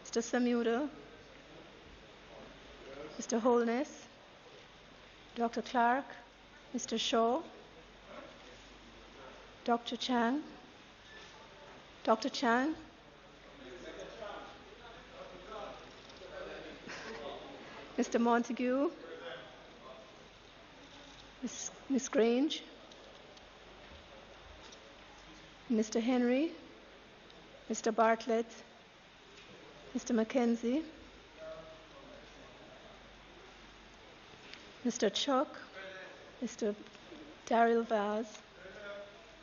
Mr. Samuda, Mr. Holness, Dr. Clark, Mr. Shaw, Dr. Chang, Mr. Montague, Ms. Grange, Mr. Henry, Mr. Bartlett, Mr. Mackenzie, Mr. Chuck, Mr. Daryl Vaz,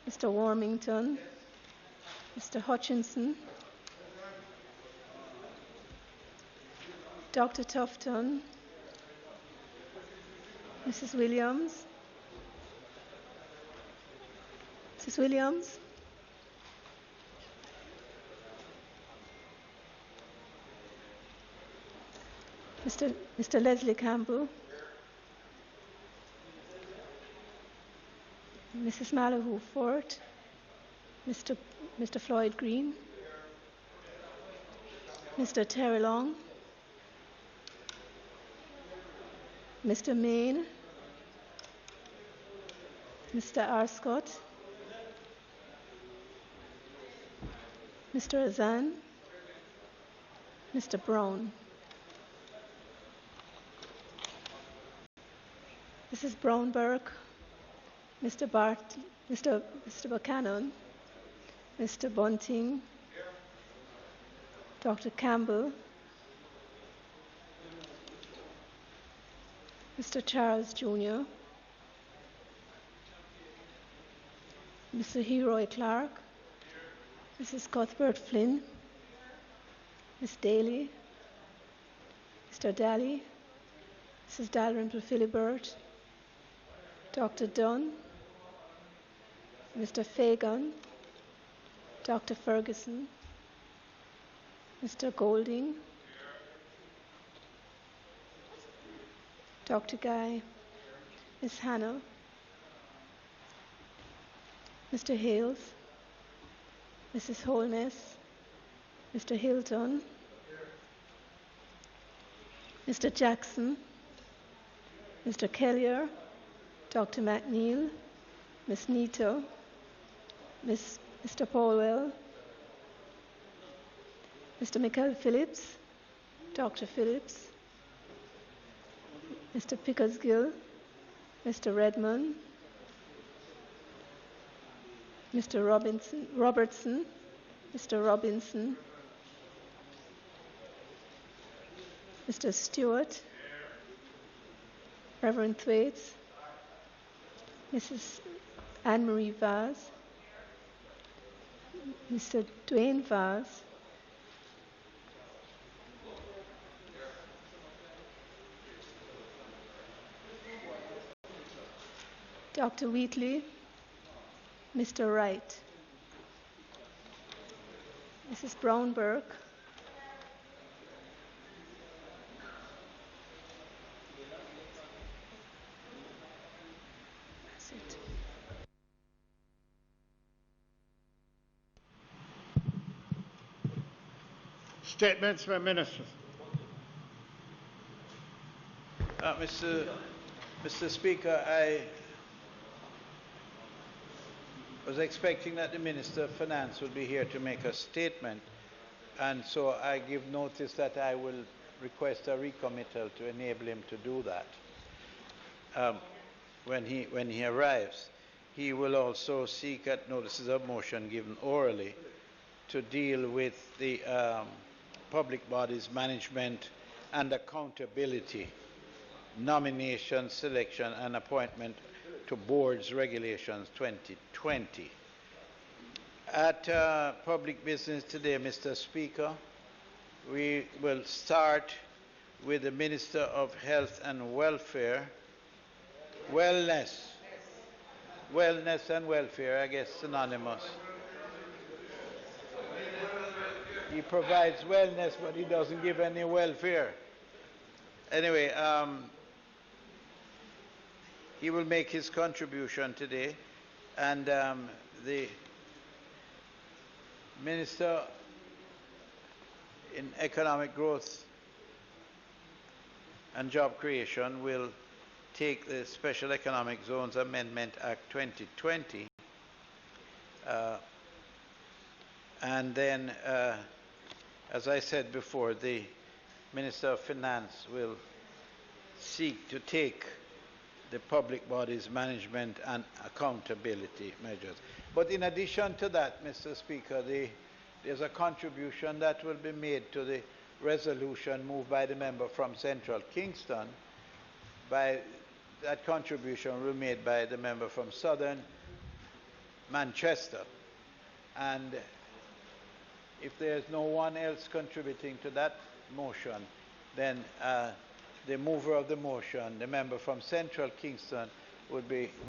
Mr. Warmington, Mr. Hutchinson, Dr. Tufton, Mrs. Williams, Mr. Leslie Campbell, Mrs. Malahoo Fort, Mr. Floyd Green, Mr. Terry Long, Mr. Main, Mr. Arscott, Mr. Azan, Mr. Brown, Mrs. Brownberg, Mr. Buchanan, Mr. Bunting, Dr. Campbell, Mr. Charles Jr., Mr. Heroy Clark, Mrs. Cuthbert Flynn, Ms. Daley, Mr. Daly, Mrs. Dalrymple Philibert, Dr. Dunn, Mr. Fagan, Dr. Ferguson, Mr. Golding, Dr. Guy, Ms. Hannah, Mr. Hales, Mrs. Holness, Mr. Hilton, Mr. Jackson, Mr. Kellier, Dr. McNeil, Ms. Nito, Mr. Paulwell, Mr. Michael Phillips, Dr. Phillips, Mr. Pickersgill, Mr. Redmond, Mr. Robertson, Mr. Robinson, Mr. Stewart, Reverend Thwaites, Mrs. Anne-Marie Vaz, Mr. Dwayne Vaz, Dr. Wheatley, Mr. Wright, Mrs. Brownberg, that's it. Statements by ministers. Mr. Speaker, I was expecting that the Minister of Finance would be here to make a statement, and so I give notice that I will request a recommittal to enable him to do that when he arrives. He will also seek at notices of motion given orally to deal with the public bodies management and accountability, nomination, selection and appointment to boards regulations 2020. At public business today, Mr. Speaker, we will start with the Minister of Health and Welfare, Wellness and Welfare, I guess synonymous. He provides wellness, but he doesn't give any welfare. Anyway, he will make his contribution today, and the Minister in economic growth and job creation will take the Special Economic Zones Amendment Act 2020 and then, as I said before, the Minister of Finance will seek to take the public body's management and accountability measures. But in addition to that, Mr. Speaker, there's a contribution that will be made to the resolution moved by the member from Central Kingston. That contribution will be made by the member from Southern Manchester. And if there's no one else contributing to that motion, then the mover of the motion, the member from Central Kingston, would be